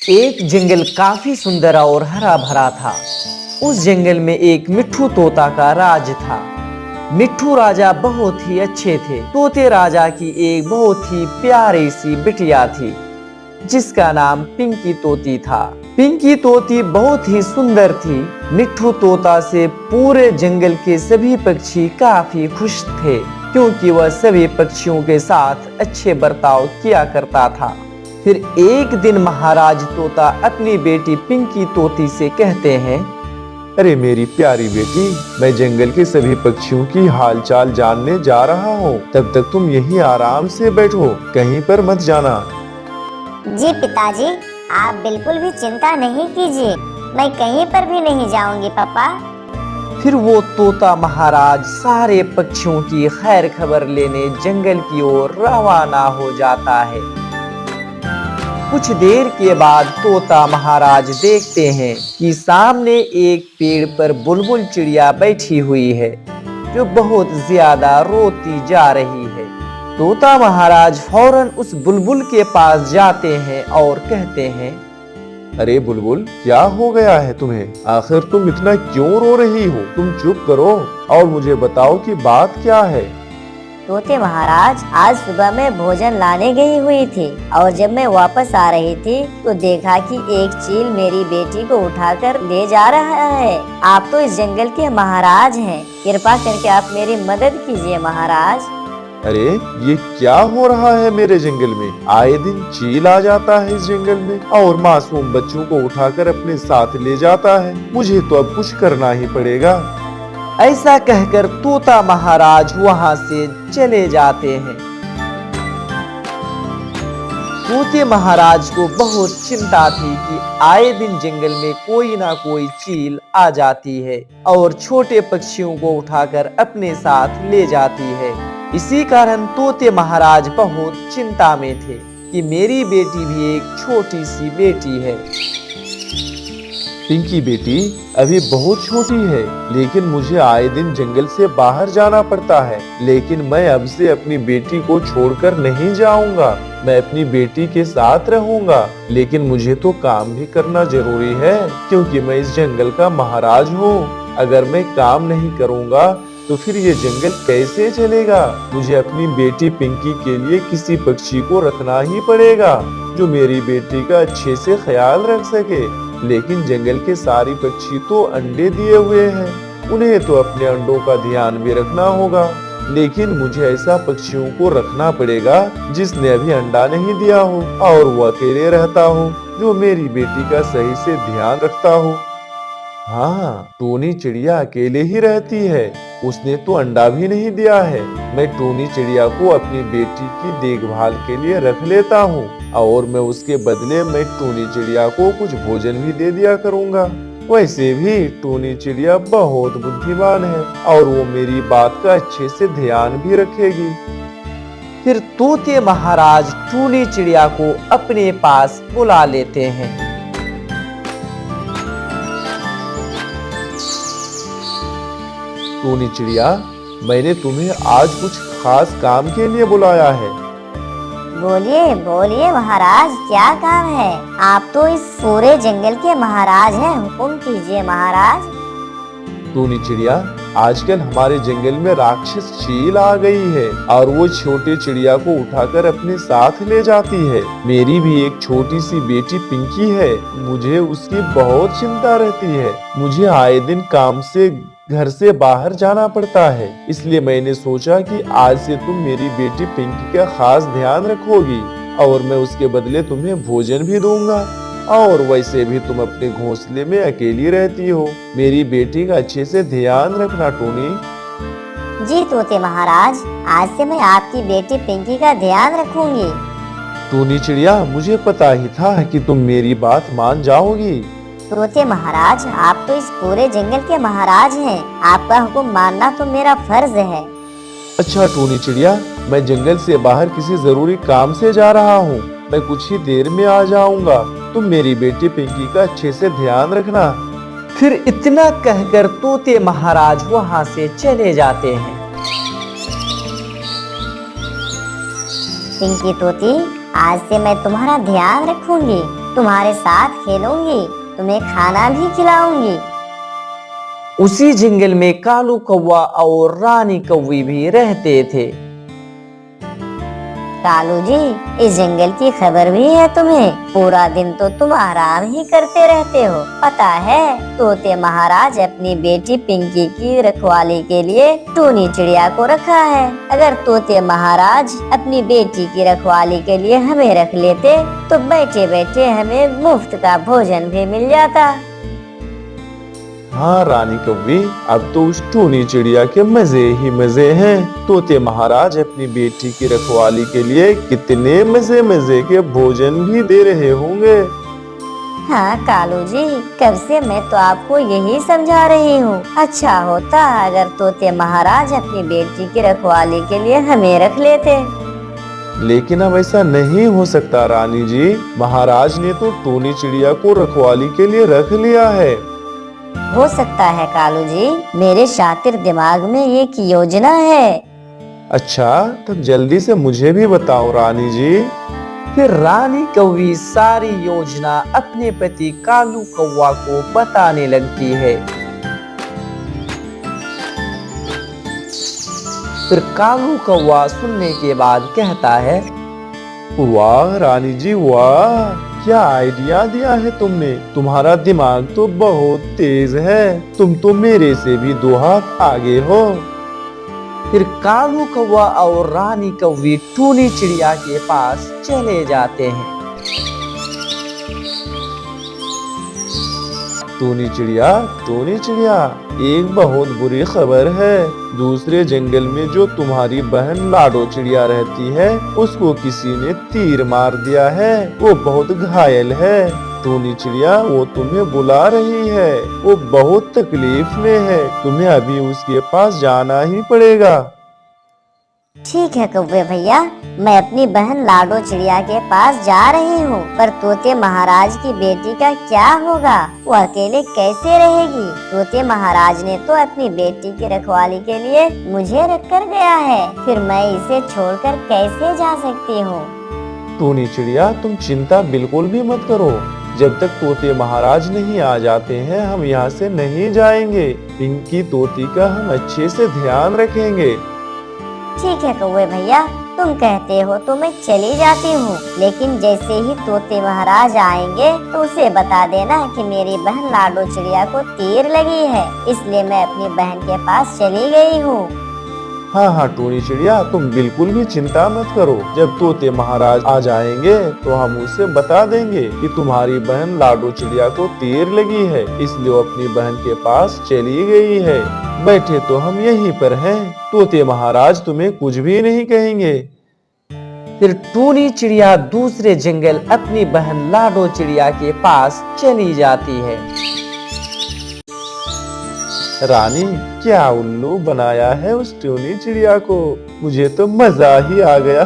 एक जंगल काफी सुंदर और हरा भरा था। उस जंगल में एक मिट्ठू तोता का राज था। मिट्ठू राजा बहुत ही अच्छे थे। तोते राजा की एक बहुत ही प्यारी सी बिटिया थी जिसका नाम पिंकी तोती था। पिंकी तोती बहुत ही सुंदर थी। मिट्ठू तोता से पूरे जंगल के सभी पक्षी काफी खुश थे क्योंकि वह सभी पक्षियों के साथ अच्छे बर्ताव किया करता था। फिर एक दिन महाराज तोता अपनी बेटी पिंकी तोती से कहते हैं, अरे मेरी प्यारी बेटी, मैं जंगल के सभी पक्षियों की हालचाल जानने जा रहा हूँ। तब तक तुम यहीं आराम से बैठो, कहीं पर मत जाना। जी पिताजी, आप बिल्कुल भी चिंता नहीं कीजिए, मैं कहीं पर भी नहीं जाऊंगी पापा। फिर वो तोता महाराज सारे पक्षियों की खैर खबर लेने जंगल की ओर रवाना हो जाता है। कुछ देर के बाद तोता महाराज देखते हैं कि सामने एक पेड़ पर बुलबुल चिड़िया बैठी हुई है जो बहुत ज्यादा रोती जा रही है। तोता महाराज फौरन उस बुलबुल के पास जाते हैं और कहते हैं, अरे बुलबुल, क्या हो गया है तुम्हें? आखिर तुम इतना क्यों रो रही हो? तुम चुप करो और मुझे बताओ कि बात क्या है। तोते महाराज, आज सुबह मैं भोजन लाने गई हुई थी और जब मैं वापस आ रही थी तो देखा कि एक चील मेरी बेटी को उठाकर ले जा रहा है। आप तो इस जंगल के महाराज हैं, कृपा करके आप मेरी मदद कीजिए महाराज। अरे ये क्या हो रहा है मेरे जंगल में? आए दिन चील आ जाता है इस जंगल में और मासूम बच्चों को उठाकर अपने साथ ले जाता है। मुझे तो अब कुछ करना ही पड़ेगा। ऐसा कहकर तोता महाराज वहां से चले जाते हैं। तोते महाराज को बहुत चिंता थी कि आए दिन जंगल में कोई ना कोई चील आ जाती है और छोटे पक्षियों को उठाकर अपने साथ ले जाती है। इसी कारण तोते महाराज बहुत चिंता में थे कि मेरी बेटी भी एक छोटी सी बेटी है। पिंकी बेटी अभी बहुत छोटी है, लेकिन मुझे आए दिन जंगल से बाहर जाना पड़ता है। लेकिन मैं अब से अपनी बेटी को छोड़कर नहीं जाऊंगा। मैं अपनी बेटी के साथ रहूंगा, लेकिन मुझे तो काम भी करना जरूरी है क्योंकि मैं इस जंगल का महाराज हूँ। अगर मैं काम नहीं करूंगा तो फिर ये जंगल कैसे चलेगा? मुझे अपनी बेटी पिंकी के लिए किसी पक्षी को रखना ही पड़ेगा जो मेरी बेटी का अच्छे से ख्याल रख सके। लेकिन जंगल के सारे पक्षी तो अंडे दिए हुए हैं, उन्हें तो अपने अंडों का ध्यान भी रखना होगा। लेकिन मुझे ऐसा पक्षियों को रखना पड़ेगा जिसने अभी अंडा नहीं दिया हो और वो अकेले रहता हो, जो मेरी बेटी का सही से ध्यान रखता हो। हाँ, टोनी चिड़िया अकेले ही रहती है, उसने तो अंडा भी नहीं दिया है। मैं टोनी चिड़िया को अपनी बेटी की देखभाल के लिए रख लेता हूँ और मैं उसके बदले में टोनी चिड़िया को कुछ भोजन भी दे दिया करूँगा। वैसे भी टोनी चिड़िया बहुत बुद्धिमान है और वो मेरी बात का अच्छे से ध्यान भी रखेगी। फिर तोते महाराज टोनी चिड़िया को अपने पास बुला लेते हैं। टोनी चिड़िया, मैंने तुम्हें आज कुछ खास काम के लिए बुलाया है। बोलिए बोलिए महाराज, क्या काम है? आप तो इस पूरे जंगल के महाराज हैं, हुक्म कीजिए महाराज। टोनी चिड़िया, आजकल हमारे जंगल में राक्षस चील आ गई है और वो छोटे चिड़िया को उठाकर अपने साथ ले जाती है। मेरी भी एक छोटी सी बेटी पिंकी है, मुझे उसकी बहुत चिंता रहती है। मुझे आए दिन काम से घर से बाहर जाना पड़ता है, इसलिए मैंने सोचा कि आज से तुम मेरी बेटी पिंकी का खास ध्यान रखोगी और मैं उसके बदले तुम्हें भोजन भी दूंगा। और वैसे भी तुम अपने घोंसले में अकेली रहती हो। मेरी बेटी का अच्छे से ध्यान रखना टोनी। जी तोते महाराज, आज से मैं आपकी बेटी पिंकी का ध्यान रखूंगी। टोनी चिड़िया, मुझे पता ही था कि तुम मेरी बात मान जाओगी। तोते महाराज, आप तो इस पूरे जंगल के महाराज हैं, आपका हुक्म मानना तो मेरा फर्ज है। अच्छा टोनी चिड़िया, मैं जंगल से बाहर किसी जरूरी काम से जा रहा हूँ, मैं कुछ ही देर में आ जाऊंगा। तुम मेरी बेटी पिंकी का अच्छे से ध्यान रखना। फिर इतना कहकर तोते महाराज वहां से चले जाते हैं। पिंकी तोती, आज से मैं तुम्हारा ध्यान रखूंगी। तुम्हारे साथ खेलूंगी, तुम्हें खाना भी खिलाऊंगी। उसी जंगल में कालू कौवा और रानी कौवी भी रहते थे। कालू जी, इस जंगल की खबर भी है तुम्हें? पूरा दिन तो तुम आराम ही करते रहते हो। पता है, तोते महाराज अपनी बेटी पिंकी की रखवाली के लिए टूनी चिड़िया को रखा है। अगर तोते महाराज अपनी बेटी की रखवाली के लिए हमें रख लेते तो बैठे बैठे हमें मुफ्त का भोजन भी मिल जाता। हाँ रानी कौवी, अब तो उस टूनी चिड़िया के मजे ही मजे हैं। तोते महाराज अपनी बेटी की रखवाली के लिए कितने मजे मजे के भोजन भी दे रहे होंगे। हाँ कालू जी, कब से मैं तो आपको यही समझा रही हूँ। अच्छा होता अगर तोते महाराज अपनी बेटी की रखवाली के लिए हमें रख लेते। लेकिन अब ऐसा नहीं हो सकता रानी जी, महाराज ने तो टूनी चिड़िया को रखवाली के लिए रख लिया है। हो सकता है कालू जी, मेरे शातिर दिमाग में एक योजना है। अच्छा, तब जल्दी से मुझे भी बताओ रानी जी। फिर रानी कौवी सारी योजना अपने पति कालू कौवा को बताने लगती है। फिर कालू कौवा सुनने के बाद कहता है, वाह रानी जी वाह, क्या आइडिया दिया है तुमने। तुम्हारा दिमाग तो बहुत तेज है। तुम तो मेरे से भी 2 हाथ आगे हो। फिर कालू कौवा और रानी कौवी टूनी चिड़िया के पास चले जाते हैं। टूनी चिड़िया, टूनी चिड़िया, एक बहुत बुरी खबर है। दूसरे जंगल में जो तुम्हारी बहन लाडो चिड़िया रहती है, उसको किसी ने तीर मार दिया है। वो बहुत घायल है। टूनी चिड़िया वो तुम्हें बुला रही है। वो बहुत तकलीफ में है। तुम्हें अभी उसके पास जाना ही पड़ेगा। ठीक है कौवे भैया, मैं अपनी बहन लाडो चिड़िया के पास जा रही हूँ। पर तोते महाराज की बेटी का क्या होगा? वो अकेले कैसे रहेगी? तोते महाराज ने तो अपनी बेटी की रखवाली के लिए मुझे रख कर गया है। फिर मैं इसे छोड़कर कैसे जा सकती हूँ? टूनी चिड़िया, तुम चिंता बिल्कुल भी मत करो। जब तक तोते महाराज नहीं आ जाते हैं, हम यहाँ से नहीं जाएंगे। पिंकी तोती का हम अच्छे से ध्यान रखेंगे। ठीक है कौवे भैया, तुम कहते हो तो मैं चली जाती हूँ। लेकिन जैसे ही तोते महाराज आएंगे तो उसे बता देना कि मेरी बहन लाडो चिड़िया को तीर लगी है, इसलिए मैं अपनी बहन के पास चली गई हूँ। हाँ हाँ टूनी चिड़िया, तुम बिल्कुल भी चिंता मत करो। जब तोते महाराज आ जाएंगे तो हम उसे बता देंगे कि तुम्हारी बहन लाडो चिड़िया को तीर लगी है, इसलिए वो अपनी बहन के पास चली गई है। बैठे तो हम यहीं पर हैं। तोते महाराज तुम्हें कुछ भी नहीं कहेंगे। फिर टूनी चिड़िया दूसरे जंगल अपनी बहन लाडो चिड़िया के पास चली जाती है। रानी, क्या उल्लू बनाया है उस टूनी चिड़िया को। मुझे तो मजा ही आ गया।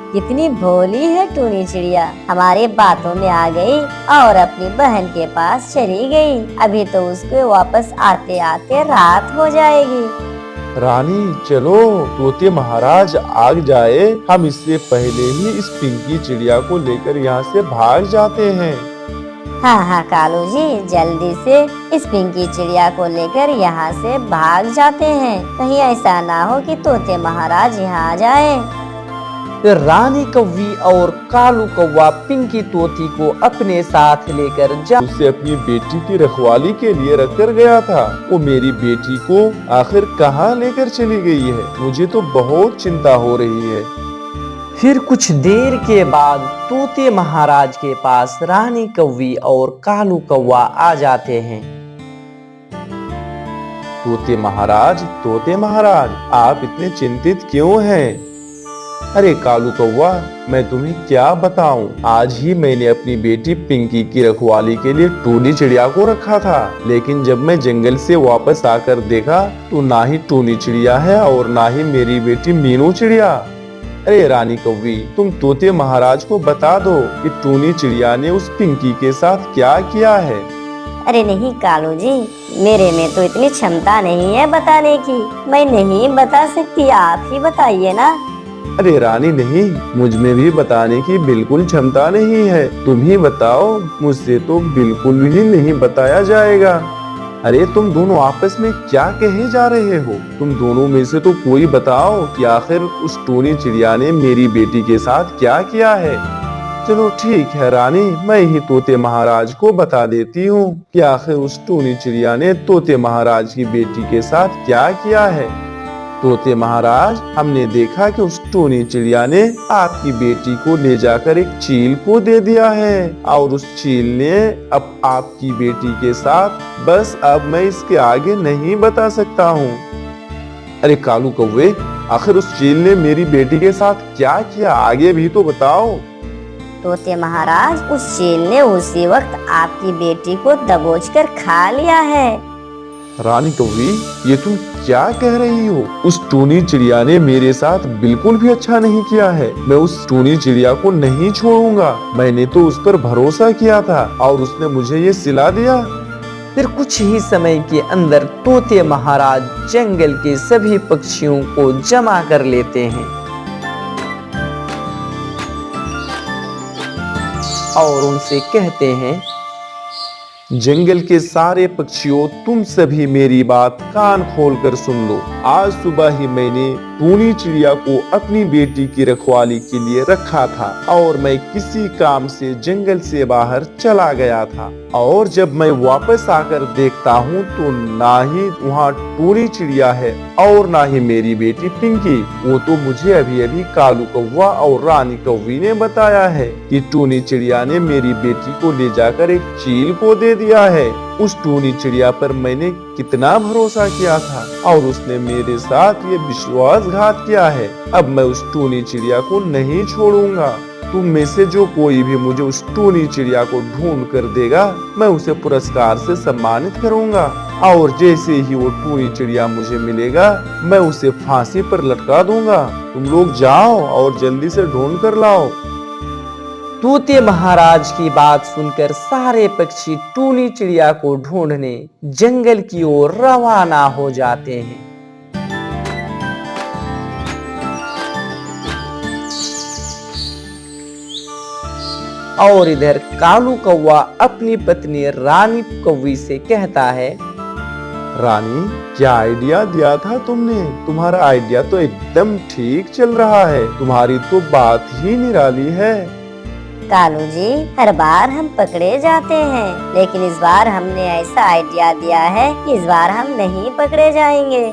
कितनी भोली है टूनी चिड़िया, हमारे बातों में आ गई और अपनी बहन के पास चली गई। अभी तो उसको वापस आते आते रात हो जाएगी। रानी चलो, तोते महाराज आग जाए, हम इससे पहले ही इस पिंकी चिड़िया को लेकर यहाँ से भाग जाते हैं। हाँ हाँ कालू जी, जल्दी से इस पिंकी चिड़िया को लेकर यहाँ से भाग जाते हैं। कहीं ऐसा ना हो कि तोते महाराज यहाँ आ जाए। फिर रानी कौवी और कालू कौवा पिंकी तोती को अपने साथ लेकर जा उसे अपनी बेटी की रखवाली के लिए रख कर गया था। वो मेरी बेटी को आखिर कहाँ लेकर चली गई है? मुझे तो बहुत चिंता हो रही है। फिर कुछ देर के बाद तोते महाराज के पास रानी कौवी और कालू कौवा आ जाते हैं। तोते महाराज, आप इतने चिंतित क्यों हैं? अरे कालू कौवा, मैं तुम्हें क्या बताऊं। आज ही मैंने अपनी बेटी पिंकी की रखवाली के लिए टूनी चिड़िया को रखा था, लेकिन जब मैं जंगल से वापस आकर देखा तो ना ही टूनी चिड़िया है और ना ही मेरी बेटी मीनू चिड़िया। अरे रानी कौवी, तुम तोते महाराज को बता दो कि टूनी चिड़िया ने उस पिंकी के साथ क्या किया है। अरे नहीं कालू जी, मेरे में तो इतनी क्षमता नहीं है बताने की। मैं नहीं बता सकती, आप ही बताइए ना। अरे रानी नहीं, मुझ में भी बताने की बिल्कुल क्षमता नहीं है। तुम ही बताओ, मुझसे तो बिल्कुल भी नहीं बताया जाएगा। अरे तुम दोनों आपस में क्या कहे जा रहे हो? तुम दोनों में से तो कोई बताओ कि आखिर उस टूनी चिड़िया ने मेरी बेटी के साथ क्या किया है। चलो ठीक है रानी, मैं ही तोते महाराज को बता देती हूँ कि आखिर उस टूनी चिड़िया ने तोते महाराज की बेटी के साथ क्या किया है। तोते महाराज, हमने देखा कि उस टूनी चिड़िया ने आपकी बेटी को ले जाकर एक चील को दे दिया है और उस चील ने अब आपकी बेटी के साथ, बस अब मैं इसके आगे नहीं बता सकता हूँ। अरे कालू कौवे, आखिर उस चील ने मेरी बेटी के साथ क्या किया, आगे भी तो बताओ। तोते महाराज, उस चील ने उसी वक्त आपकी बेटी को दबोच कर खा लिया है। रानी कौवी, ये तुम क्या कह रही हो? उस टूनी चिड़िया ने मेरे साथ बिल्कुल भी अच्छा नहीं किया है। मैं उस टूनी चिड़िया को नहीं छोड़ूंगा। मैंने तो उस पर भरोसा किया था और उसने मुझे ये सिला दिया। फिर कुछ ही समय के अंदर तोते महाराज जंगल के सभी पक्षियों को जमा कर लेते हैं और उनसे कहते हैं, जंगल के सारे पक्षियों, तुम सभी मेरी बात कान खोलकर सुन लो। आज सुबह ही मैंने टूनी चिड़िया को अपनी बेटी की रखवाली के लिए रखा था और मैं किसी काम से जंगल से बाहर चला गया था और जब मैं वापस आकर देखता हूँ तो ना ही वहाँ टूनी चिड़िया है और ना ही मेरी बेटी पिंकी। वो तो मुझे अभी अभी कालू कौवा और रानी कौवी ने बताया है कि टूनी चिड़िया ने मेरी बेटी को ले जाकर एक चील को दे दिया है। उस टूनी चिड़िया पर मैंने कितना भरोसा किया था और उसने मेरे साथ ये विश्वासघात किया है। अब मैं उस टूनी चिड़िया को नहीं छोड़ूंगा। तुम में से जो कोई भी मुझे उस टूनी चिड़िया को ढूंढ कर देगा, मैं उसे पुरस्कार से सम्मानित करूंगा और जैसे ही वो टूनी चिड़िया मुझे मिलेगा, मैं उसे फांसी पर लटका दूंगा। तुम लोग जाओ और जल्दी से ढूंढ कर लाओ। तोते महाराज की बात सुनकर सारे पक्षी टूनी चिड़िया को ढूंढने जंगल की ओर रवाना हो जाते हैं। और इधर कालू कौवा अपनी पत्नी रानी कौवी से कहता है, रानी, क्या आइडिया दिया था तुमने? तुम्हारा आइडिया तो एकदम ठीक चल रहा है। तुम्हारी तो बात ही निराली है। कालू जी, हर बार हम पकड़े जाते हैं, लेकिन इस बार हमने ऐसा आइडिया दिया है कि इस बार हम नहीं पकड़े जाएंगे।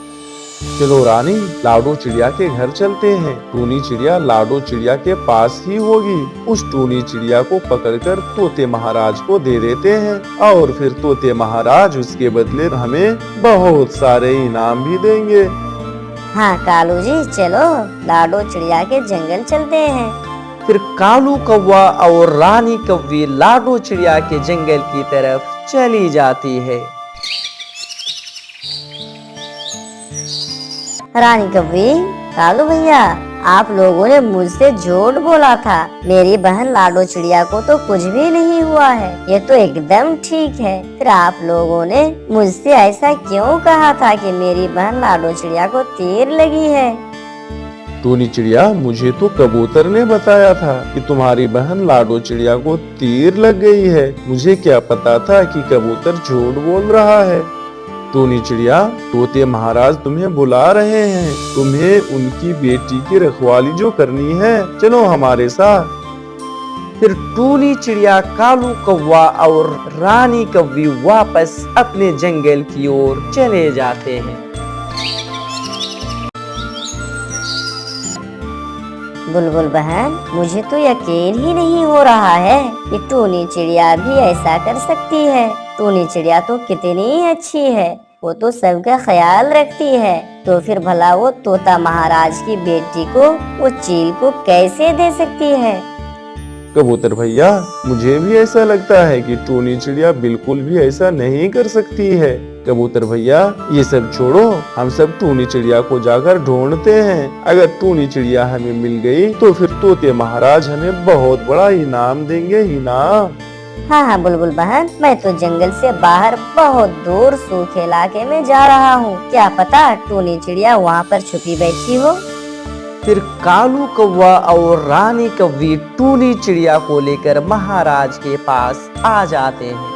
चलो रानी, लाडो चिड़िया के घर चलते हैं। टूनी चिड़िया लाडो चिड़िया के पास ही होगी। उस टूनी चिड़िया को पकड़कर तोते महाराज को दे देते हैं और फिर तोते महाराज उसके बदले हमें बहुत सारे इनाम भी देंगे। हाँ कालू जी, चलो लाडो चिड़िया के जंगल चलते हैं। फिर कालू कौवा और रानी कौवी लाडो चिड़िया के जंगल की तरफ चली जाती है। रानी कौवी, कालू भैया, आप लोगों ने मुझसे झूठ बोला था। मेरी बहन लाडो चिड़िया को तो कुछ भी नहीं हुआ है, ये तो एकदम ठीक है। फिर आप लोगों ने मुझसे ऐसा क्यों कहा था कि मेरी बहन लाडो चिड़िया को तीर लगी है? टूनी चिड़िया, मुझे तो कबूतर ने बताया था कि तुम्हारी बहन लाडो चिड़िया को तीर लग गई है। मुझे क्या पता था कि कबूतर झूठ बोल रहा है। टूनी चिड़िया, तोते महाराज तुम्हें बुला रहे हैं। तुम्हें उनकी बेटी की रखवाली जो करनी है, चलो हमारे साथ। फिर टूनी चिड़िया, कालू कौवा और रानी कौवी वापस अपने जंगल की ओर चले जाते हैं। बुलबुल बहन, मुझे तो यकीन ही नहीं हो रहा है कि टूनी चिड़िया भी ऐसा कर सकती है। टूनी चिड़िया तो कितनी अच्छी है, वो तो सबका ख्याल रखती है। तो फिर भला वो तोता महाराज की बेटी को वो चील को कैसे दे सकती है? कबूतर भैया, मुझे भी ऐसा लगता है कि टूनी चिड़िया बिल्कुल भी ऐसा नहीं कर सकती है। कबूतर भैया, ये सब छोड़ो, हम सब टूनी चिड़िया को जाकर ढूंढते हैं। अगर टूनी चिड़िया हमें मिल गई तो फिर तोते महाराज हमें बहुत बड़ा इनाम देंगे। इनाम? हाँ बुलबुल बहन, मैं तो जंगल से बाहर बहुत दूर सूखे इलाके में जा रहा हूँ। क्या पता टूनी चिड़िया वहाँ पर छुपी बैठी हो। फिर कालू कौवा और रानी कौवी टूनी चिड़िया को लेकर महाराज के पास आ जाते हैं।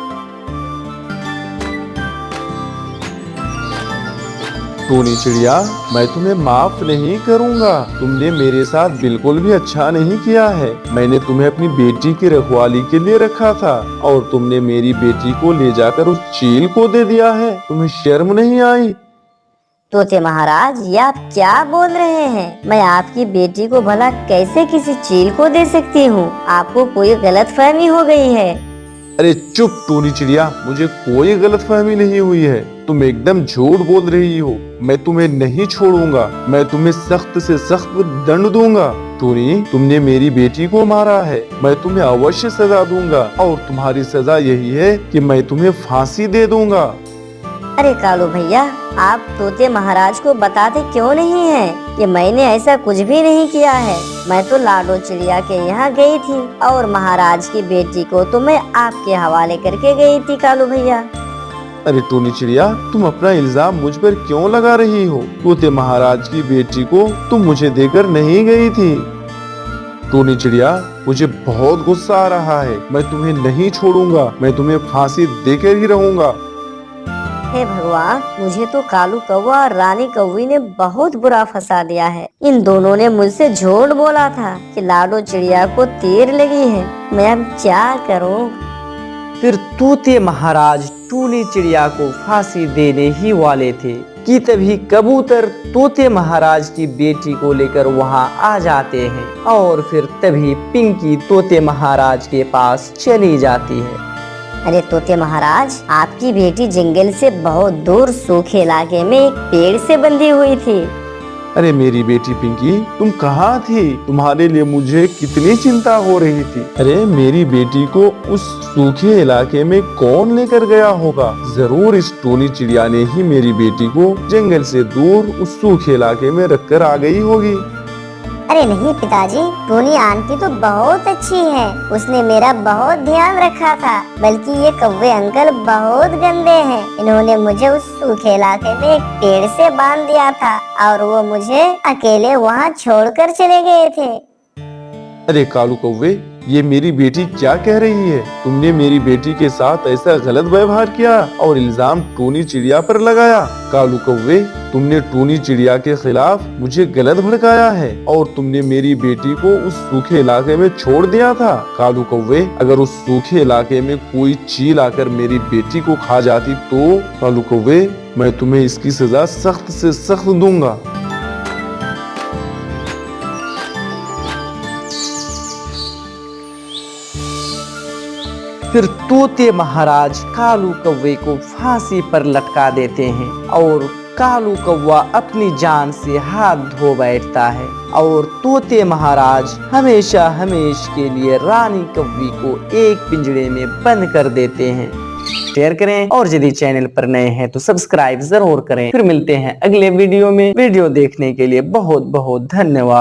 टूनी चिड़िया, मैं तुम्हें माफ नहीं करूंगा। तुमने मेरे साथ बिल्कुल भी अच्छा नहीं किया है। मैंने तुम्हें अपनी बेटी की रखवाली के लिए रखा था और तुमने मेरी बेटी को ले जाकर उस चील को दे दिया है। तुम्हें शर्म नहीं आई? तोते महाराज, ये आप क्या बोल रहे हैं? मैं आपकी बेटी को भला कैसे किसी चील को दे सकती हूँ? आपको कोई गलतफहमी हो गई है। अरे चुप टूनी चिड़िया, मुझे कोई गलतफहमी नहीं हुई है। तुम एकदम झूठ बोल रही हो। मैं तुम्हें नहीं छोड़ूंगा। मैं तुम्हें सख्त से सख्त दंड दूंगा। टूनी, तुमने मेरी बेटी को मारा है। मैं तुम्हें अवश्य सजा दूंगा और तुम्हारी सजा यही है कि मैं तुम्हें फांसी दे दूंगा। अरे कालू भैया, आप तोते महाराज को बताते क्यों नहीं हैं कि मैंने ऐसा कुछ भी नहीं किया है। मैं तो लाडो चिड़िया के यहाँ गई थी और महाराज की बेटी को तो मैं आपके हवाले करके गई थी कालू भैया। अरे टूनी चिड़िया, तुम अपना इल्जाम मुझ पर क्यों लगा रही हो? तोते महाराज की बेटी को तुम मुझे देकर नहीं गई थी। टूनी चिड़िया, मुझे बहुत गुस्सा आ रहा है। मैं तुम्हें नहीं छोड़ूंगा। मैं तुम्हें फांसी देकर ही रहूंगा। हे भगवान, मुझे तो कालू कौवा और रानी कौवी ने बहुत बुरा फंसा दिया है। इन दोनों ने मुझसे झूठ बोला था कि लाडो चिड़िया को तीर लगी है। मैं अब क्या करूं? फिर तोते महाराज टूनी चिड़िया को फांसी देने ही वाले थे कि तभी कबूतर तोते महाराज की बेटी को लेकर वहां आ जाते हैं और फिर तभी पिंकी तोते महाराज के पास चली जाती है। अरे तोते महाराज, आपकी बेटी जंगल से बहुत दूर सूखे इलाके में एक पेड़ से बंधी हुई थी। अरे मेरी बेटी पिंकी, तुम कहाँ थी? तुम्हारे लिए मुझे कितनी चिंता हो रही थी। अरे मेरी बेटी को उस सूखे इलाके में कौन लेकर गया होगा? जरूर इस टूनी चिड़िया ने ही मेरी बेटी को जंगल से दूर उस सूखे इलाके में रखकर आ गई होगी। अरे नहीं पिताजी, टूनी आंटी तो बहुत अच्छी है। उसने मेरा बहुत ध्यान रखा था। बल्कि ये कौवे अंकल बहुत गंदे हैं। इन्होंने मुझे उस सूखे इलाके में एक पेड़ से बांध दिया था और वो मुझे अकेले वहाँ छोड़कर चले गए थे। अरे कालू कौवे, ये मेरी बेटी क्या कह रही है? तुमने मेरी बेटी के साथ ऐसा गलत व्यवहार किया और इल्जाम टूनी चिड़िया पर लगाया। कालू कौवे, तुमने टूनी चिड़िया के खिलाफ मुझे गलत भड़काया है और तुमने मेरी बेटी को उस सूखे इलाके में छोड़ दिया था। कालू कौवे, अगर उस सूखे इलाके में कोई चील आकर मेरी बेटी को खा जाती तो कालू कौवे, मैं तुम्हें इसकी सजा सख्त से सख्त दूंगा। फिर तोते महाराज कालू कौवे को फांसी पर लटका देते हैं और कालू कौवा अपनी जान से हाथ धो बैठता है और तोते महाराज हमेशा हमेशा के लिए रानी कौवी को एक पिंजरे में बंद कर देते हैं। शेयर करें और यदि चैनल पर नए हैं तो सब्सक्राइब जरूर करें। फिर मिलते हैं अगले वीडियो में। वीडियो देखने के लिए बहुत बहुत धन्यवाद।